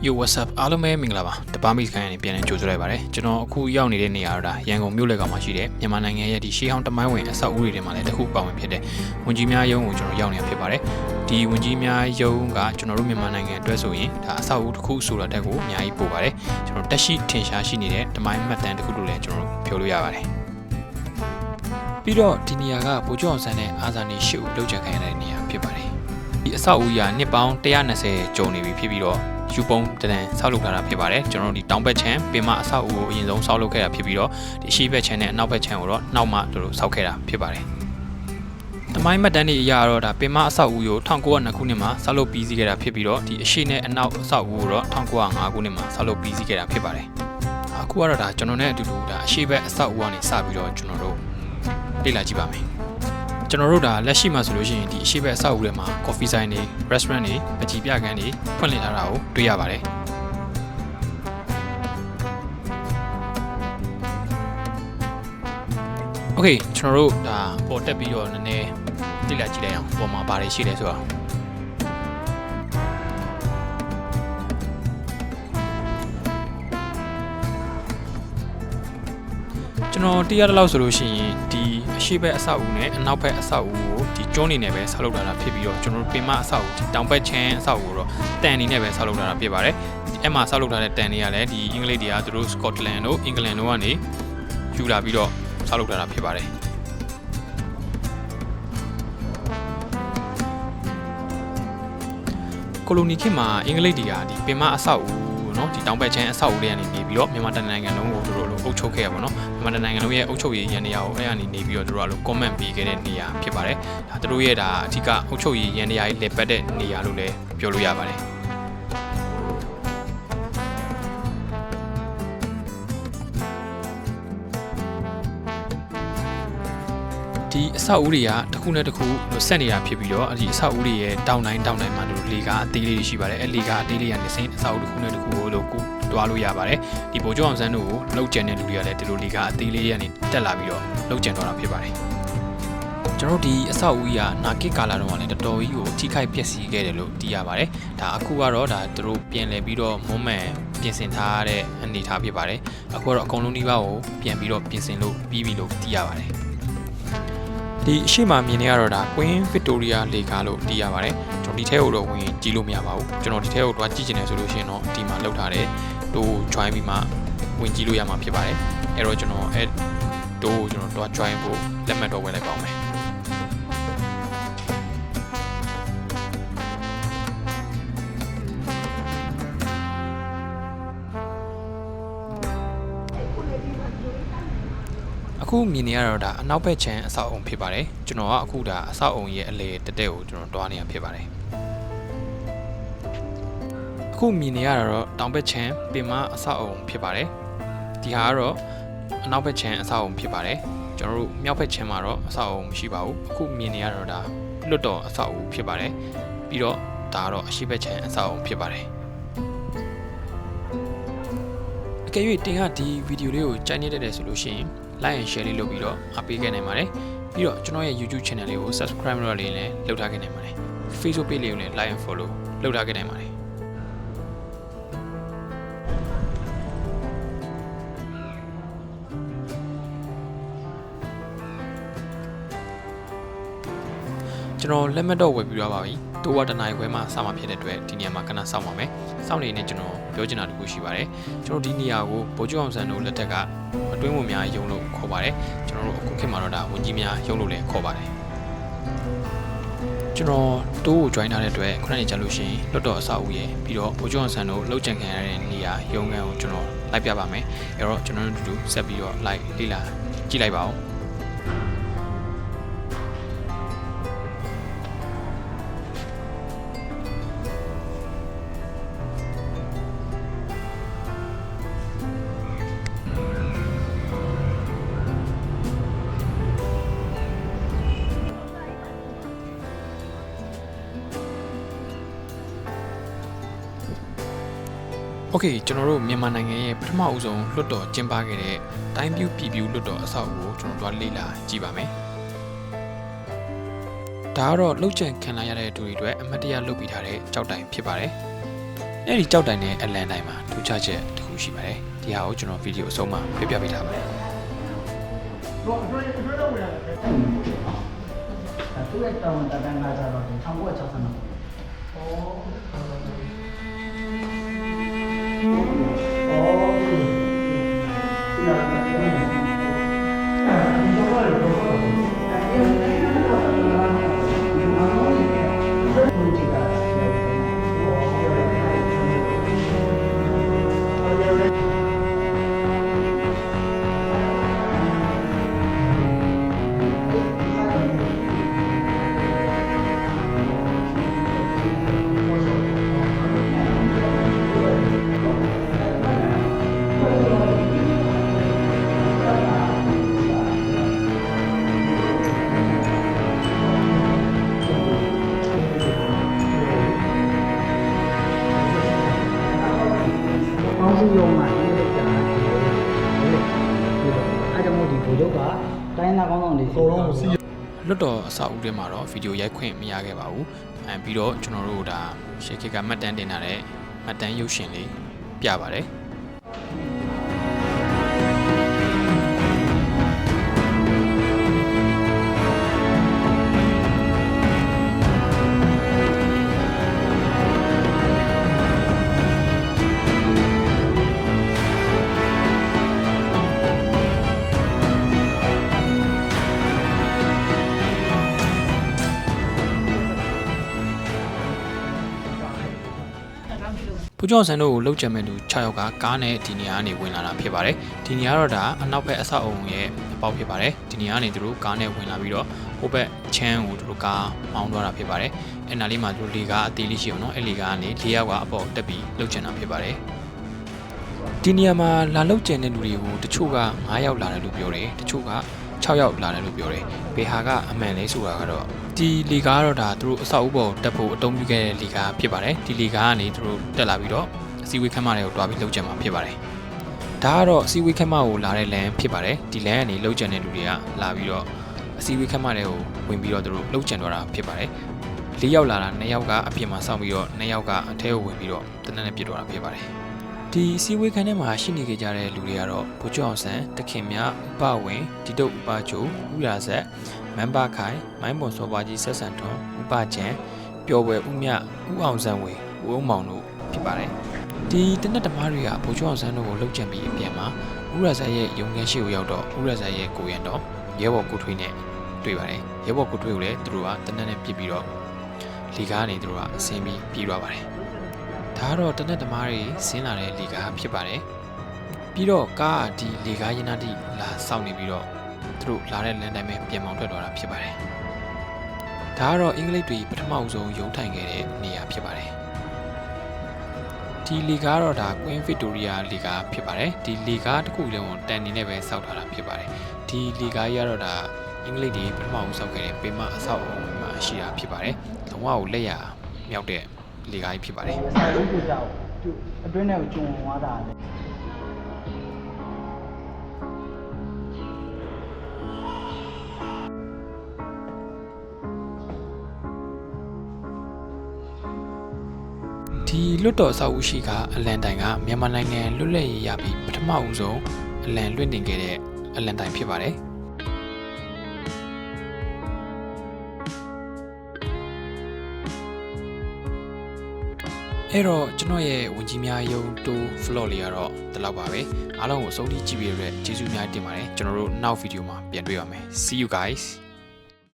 Yo what's up အားလုံးပဲမင်္ဂလာပါတပါမီခိုင်းနေပြန်နေကြိုဆိုလိုက်ပါတယ်ကျွန်တော်အခုရောက်နေတဲ့နေရာတော့ဒါရန်ကုန်မြို့လယ်ကောင်မှာရှိတဲ့မြန်မာနိုင်ငံရဲ့ဒီရှေးဟောင်းတမိုင်းဝင်အဆောက်အဦတွေထဲမှာလည်းတစ်ခုပါဝင်ဖြစ်တဲ့ဝန်ကြီးများရုံးကိုကျွန်တော်ရောက်နေတာဖြစ်ပါတယ်ဒီဝန်ကြီးများရုံးကကျွန်တော်တို့မြန်မာနိုင်ငံအတွက်ဆိုရင်ဒါအဆောက်အဦတစ်ခုဆိုတာတက်ကိုအများကြီးပို့ပါတယ်ကျွန်တော်တက်ရှိထင်ရှားရှိနေတဲ့တမိုင်းမှတ်တမ်းတစ်ခုလို့လည်းကျွန်တော်ပြောလို့ရပါတယ်ပြီးတော့ဒီနေရာကဗိုလ်ချုပ်အောင်ဆန်းနဲ့အာဇာနည်ရှစ်ဦးလောက်ချခံရတဲ့နေရာဖြစ်ပါတယ်ဒီအဆောက်အဦရာနှစ်ပေါင်း120ကျော်နေပြီဖြစ်ပြီးတော့ယူပုံတန်ဆောက်လုပ်ထားတာဖြစ်ပါတယ်ကျွန်တော်တို့ဒီတောင်ဘက်ခြမ်းပင်မအဆောက်အဦကိုအရင်ဆုံးဆောက်လုပ်ခဲ့တာဖြစ်ပြီးတော့ဒီအရှေ့ဘက်ခြမ်းနဲ့အနောက်ဘက်ခြမ်းကိုတော့နောက်မှတို့ဆောက်ခဲ့တာဖြစ်ပါတယ်တမိုင်းမှတ်တမ်းတွေအရတော့ဒါပင်မအဆောက်အဦကို1902ခုနှစ်မှာဆောက်လုပ်ပြီးစီးခဲ့တာဖြစ်ပြီးတော့ဒီအရှေ့နဲ့အနောက်အဆောက်အဦကိုတော့1905ခုနှစ်မှာဆောက်လုပ်ပြီးစီးခဲ့တာဖြစ်ပါတယ်အခုကတော့ဒါကျွန်တော်နဲ့အတူတူဒါအရှေ့ဘက်အဆောက်အဦကနေစပြီးတော့ကျွန်တော်တို့လေ့လာကြည့်ပါမယ်ကျွန်တော်တို့ဒါလက်ရှိမှာဆိုလို့ရှိရင်ဒီအရှိဘက်အဆောက်အဦထဲမှာ coffee ဆိုင်တွေ restaurant တွေပကြီးပြခန်းတွေဖွင့်လှစ်ထားတာကိုတွေ့ရပါတယ်။ Okay ကျွန်တော်တို့ဒါပေါ်တက်ပြီးတော့နည်းနည်းလေ့လာကြည့်လိုက်အောင်ပေါ်မှာဘာတွေရှိလဲဆိုတော့ကျွန်တော်တရတဲ့လောက်ဆိုလို့ရှိရင်ဒီအရှိဘက်အဆောက်အဦနဲ့အနောက်ဘက်အဆောက်အဦကိုဒီကျွန်းနေနဲ့ပဲဆောက်လုပ်ထားတာဖြစ်ပြီးတော့ကျွန်တော်တို့ပင်မအဆောက်အဦဒီတောင်ဘက်ချမ်းအဆောက်အဦတော့တန်နေနဲ့ပဲဆောက်လုပ်ထားတာဖြစ်ပါတယ်။အဲ့မှာဆောက်လုပ်ထားတဲ့တန်တွေကလည်းဒီအင်္ဂလိပ်တွေကသူတို့စကော့တလန်တို့အင်္ဂလန်တို့ကနေယူလာပြီးတော့ဆောက်လုပ်ထားတာဖြစ်ပါတယ်။ကိုလိုနီခေတ်မှာအင်္ဂလိပ်တွေကဒီပင်မအဆောက်အဦနော်ဒီတောင်ဘက်ချမ်းအဆောက်အဦတွေကနေနေပြီးတော့မြန်မာတိုင်းနိုင်ငံလုံးကိုတို့လိုအုပ်ချုပ်ခဲ့ရပါတော့မြန်မာတိုင်းနိုင်ငံလုံးရဲ့အုပ်ချုပ်ရေးရန်နေရာကိုအဲ့အနေနေပြီးတော့တို့ကလို comment ပေးခဲ့တဲ့နေရာဖြစ်ပါတယ်ဒါတို့ရဲ့ဒါအဓိကအုပ်ချုပ်ရေးရန်နေရာကြီးလက်ပတ်တဲ့နေရာလို့လည်းပြောလို့ရပါတယ်ဒီအဆောက်အဦတွေကတစ်ခုနဲ့တစ်ခုဆက်နေတာဖြစ်ပြီးတော့ဒီအဆောက်အဦတွေရဲ့တောင်တိုင်းမှာတို့လေကားအသေးလေးရှိပါတယ်အဲလေကားအသေးလေးကနေစင်းအဆောက်အဦတစ်ခုနဲ့တစ်ခုကိုလို့ကိုတွားလို့ရပါတယ်ဒီဗိုလ်ချုပ်အောင်ဆန်းတို့ကိုလှုပ်ကြံတဲ့လူတွေကလည်းဒီလိုလေကားအသေးလေးတွေကနေတက်လာပြီးတော့လှုပ်ကြံတော့တာဖြစ်ပါတယ်ကျွန်တော်ဒီအဆောက်အဦကြီးကနာဂစ်ကာလာတုန်းကလည်းတော်တော်ကြီးကိုထိခိုက်ပျက်စီးခဲ့တယ်လို့သိရပါတယ်ဒါအခုကတော့ဒါသူတို့ပြင်လည်ပြီးတော့မွမ်းမံပြင်ဆင်ထားတဲ့အနေအထားဖြစ်ပါတယ်အခုကတော့အကုန်လုံးဒီဘက်ကိုပြန်ပြီးတော့ပြင်ဆင်လို့ပြီးပြီလို့သိရပါတယ်ဒီအရှိမမြင်နေရတော့ဒါ Queen Victoria လေကားလို့သိရပါတယ်ကျွန်တော်ဒီထဲကိုတော့ဝင်ကြည့်လို့မရပါဘူးကျွန်တော်ဒီထဲကိုတွားကြည့်ချင်တယ်ဆိုလို့ရှိရင်တော့ဒီမှာလောက်ထားတယ်တို့ join ပြီးမှဝင်ကြည့်လို့ရမှာဖြစ်ပါတယ်အဲ့တော့ကျွန်တော်အဲ့တို့ကျွန်တော်တွား join ဖို့လက်မှတ်တော့ဝယ်လိုက်ပါဦးမယ်အခုမြင်နေရတော့ဒါအနောက်ဘက်ခြမ်းအဆောက်အုံဖြစ်ပါတယ်ကျွန်တော်ကအခုဒါအဆောက်အုံရဲ့အလေတက်တဲ့ကိုကျွန်တော်တွားနေရဖြစ်ပါတယ်အခုမြင်နေရတော့တောင်ဘက်ခြမ်းပင်မအဆောက်အုံဖြစ်ပါတယ်ဒီဟာကတော့အနောက်ဘက်ခြမ်းအဆောက်အုံဖြစ်ပါတယ်ကျွန်တော်တို့မြောက်ဘက်ခြမ်းမှာတော့အဆောက်အုံမရှိပါဘူးအခုမြင်နေရတော့ဒါလွတ်တော်အဆောက်အုံဖြစ်ပါတယ်ပြီးတော့ဒါကတော့အရှိဘက်ခြမ်းအဆောက်အုံဖြစ်ပါတယ်အကယ်၍တင်ကဒီဗီဒီယိုလေးကိုကြိုက်နေတယ်ဆိုလို့ရှိရင်like and share လေးလုပ်ပြီးတော့အားပေးခဲ့နိုင်ပါတယ်ပြီးတော့ကျွန်တော်ရဲ့ YouTube channel လေးကို subscribe လုပ်လေးလည်းလုပ်ထားခဲ့နိုင်ပါတယ် Facebook page လေးကိုလည်း like and follow လုပ်ထားခဲ့နိုင်ပါတယ်ကျွန်တော်လက်မှတ်တော့ဝယ်ပြီးတော့ပါပြီတိုးဝတနိုင်ခွဲမှာစမှာဖြစ်တဲ့အတွက်ဒီနေရာမှာခဏစောင့်ပါမယ်စောင့်နေနေကျွန်တော်ပြောချင်တာတခုရှိပါတယ်ကျွန်တော်ဒီနေရာကိုဗိုလ်ချုပ်အောင်ဆန်းတို့လက်ထက်ကအတွင်းဝင်များရုံလို့ခေါ်ပါတယ်ကျွန်တော်တို့အခုခေတ်မှာတော့ဒါဝန်ကြီးများရုံလို့လည်းခေါ်ပါတယ်ကျွန်တော်တိုးကို join ထားတဲ့အတွက်ခုနကကြာလို့ရှိရင်လွတ်တော်အဆောက်အဦရဲ့ပြီးတော့ဗိုလ်ချုပ်အောင်ဆန်းတို့လှုပ်ကြံခံရတဲ့နေရာရုံခန်းကိုကျွန်တော်လိုက်ပြပါမယ်အဲ့တော့ကျွန်တော်တို့အတူတူဆက်ပြီးတော့ like လေ့လာကြည့်လိုက်ပါဦးโอเคကျွန်တော်တို့မြန်မာနိုင်ငံရဲ့ပထမဦးဆုံးလွတ်တော်ကျင်းပခဲ့တဲ့တိုင်းပြူပြည်ပြူလွတ်တော်အဆောက်အဦကိုကျွန်တော်တို့လေ့လာကြည့်ပါမယ်ဒါကတော့လှုပ်ကြံခံလာရတဲ့သူတွေအတွက်အမတ်တရလုပ်ပြီးထားတဲ့ကြောက်တိုင်ဖြစ်ပါတယ် အဲ့ဒီကြောက်တိုင်နဲ့အလန်တိုင်းမှာထူးခြားချက်တစ်ခုရှိပါတယ်ဒီဟာကိုကျွန်တော်ဗီဒီယိုအဆုံးမှာပြပြပေးထားပါတယ်တော့အတွင်းတော့ဝင်ရတယ်သူ့ရဲ့တောင်းတန်တာကြတော့1960နော်ရုံမှာဒီလိုကြာတယ်အဲ့ဒါမို့ဒီဘိုလ်ချုပ်ကတိုင်းနာကောင်းဆောင်တွေစီလုံးစီလွတ်တော်အဆောက်အဦထဲမှာတော့ဗီဒီယိုရိုက်ခွင့်မရခဲ့ပါဘူးပြီးတော့ကျွန်တော်တို့ဒါရှေ့ခေတ်ကမှတ်တမ်းတင်ထားတဲ့မှတ်တမ်းရုပ်ရှင်လေးပြပါတယ်ပူကျော်ဆန်တို့ကိုလှုပ်ကြံမဲ့လူ6ယောက်ကကားနဲ့ဒီနေရာကနေဝင်လာတာဖြစ်ပါတယ်ဒီနေရာတော့ဒါအနောက်ဘက်အဆောက်အုံရဲ့အပေါက်ဖြစ်ပါတယ်ဒီနေရာကနေသူတို့ကားနဲ့ဝင်လာပြီးတော့ဟိုဘက်ချမ်းကိုသူတို့ကားမောင်းသွားတာဖြစ်ပါတယ်အဲ့နားလေးမှာသူတို့လေကားအသေးလေးရှိအောင်နော်အဲ့လေကားကနေ၄ယောက်ကအပေါ်တက်ပြီးလှုပ်ကြံတာဖြစ်ပါတယ်ဒီနေရာမှာလာလှုပ်ကြံတဲ့လူတွေကိုတချို့က9ယောက်လာတယ်လို့ပြောတယ်တချို့က6ယောက်လာတယ်လို့ပြောတယ်ဘေဟာကအမှန်လဲဆိုတာကတော့ဒီလီကားတော့ဒါသူတို့အဆောက်အဦပေါ်တက်ဖို့အသုံးပြုခဲ့တဲ့လီကားဖြစ်ပါတယ်ဒီလီကားကနေသူတို့တက်လာပြီးတော့အစည်းအဝေးခန်းမတွေကိုတွားပြီးလှုပ်ကြံမှာဖြစ်ပါတယ်ဒါကတော့အစည်းအဝေးခန်းမကိုလာတဲ့လမ်းဖြစ်ပါတယ်ဒီလမ်းကနေလှုပ်ကြံတဲ့လူတွေကလာပြီးတော့အစည်းအဝေးခန်းမတွေကိုဝင်ပြီးတော့သူတို့လှုပ်ကြံတော့တာဖြစ်ပါတယ်၄ယောက်လာတာ2ယောက်ကအပြင်မှာစောင့်ပြီးတော့2ယောက်ကအထဲကိုဝင်ပြီးတော့တနက်နဲ့ပြစ်တော့တာဖြစ်ပါတယ်ဒီအစည်းအဝေးခန်းထဲမှာရှိနေကြတဲ့လူတွေကတော့ဗိုလ်ချုပ်အောင်ဆန်းတခင်မြဥပဝင်ဒီတုတ်ဥပချိုဥရာဆက်မန်ပါခိုင်မိုင်းပွန်စောပါကြီးဆက်ဆန်ထွန်းဥပကျန်ပျော်ပွဲဥမြဥအောင်ဆန်းဝေဦးအောင်မောင်တို့ဖြစ်ပါတယ်ဒီတနက်တမားတွေကဗိုလ်ချုပ်အောင်ဆန်းတို့ကိုလှုပ်ကြံပြီးအပြန်မှာဥရာဆက်ရဲ့ရုံခန်းရှိကိုရောက်တော့ဥရာဆက်ရဲ့ကိုရံတော့ရဲဘော်ကိုထွေးနဲ့တွေ့ပါတယ်ရဲဘော်ကိုထွေးကိုလည်းသူတို့ကတနက်နဲ့ပြစ်ပြီးတော့လီကားကနေသူတို့ကအဆင်းပြီးပြေးသွားပါတယ်ဒါကတော့တနက်တမားတွေဆင်းလာတဲ့လီကားဖြစ်ပါတယ်ပြီးတော့ကားဒီလီကားရင်းနာတိလာစောင့်နေပြီးတော့သူတို့လာတဲ့လမ်းတိုင်းပဲပြန်မောင်းထွက်သွားတာဖြစ်ပါတယ်ဒါကတော့အင်္ဂလိပ်တွေပထမအဆုံးရုံးထိုင်ခဲ့တဲ့နေရာဖြစ်ပါတယ်ဒီလီကားတော့ဒါ Queen Victoria လီကားဖြစ်ပါတယ်ဒီလီကားတစ်ခုလုံးကိုတန်နေနဲ့ပဲစောက်ထားတာဖြစ်ပါတယ်ဒီလီကားကြီးကတော့ဒါအင်္ဂလိပ်တွေပထမအဆုံးစောက်ခဲ့တဲ့ပေမအဆောက်အအုံမှာရှိတာဖြစ်ပါတယ်လုံးဝကိုလက်ရမြောက်တဲ့လေကားကြီးဖြစ်ပါတယ်။ဆိုင်လုံးကိုကြောက်အတွင်းထဲကိုကျုံသွားတာလေဒီလွတ်တော်အဆောက်အဦရှိကအလန်တိုင်ကမြန်မာနိုင်ငံလွတ်လပ်ရေးရပြီးပထမဦးဆုံးအလန်လွှင့်တင်ခဲ့တဲ့အလန်တိုင်ဖြစ်ပါတယ်အဲ့တော့ကျွန်တော်ရဲ့ဝင်ကြီးများယုံတိုး vlog လေးကတော့ဒီလောက်ပါပဲအားလုံးကိုအဆုံးထိကြည့်ပြီးရတဲ့ကျေးဇူးများတင်ပါတယ်ကျွန်တော်တို့နောက်ဗီဒီယိုမှာပြန်တွေ့ရမယ် See you guys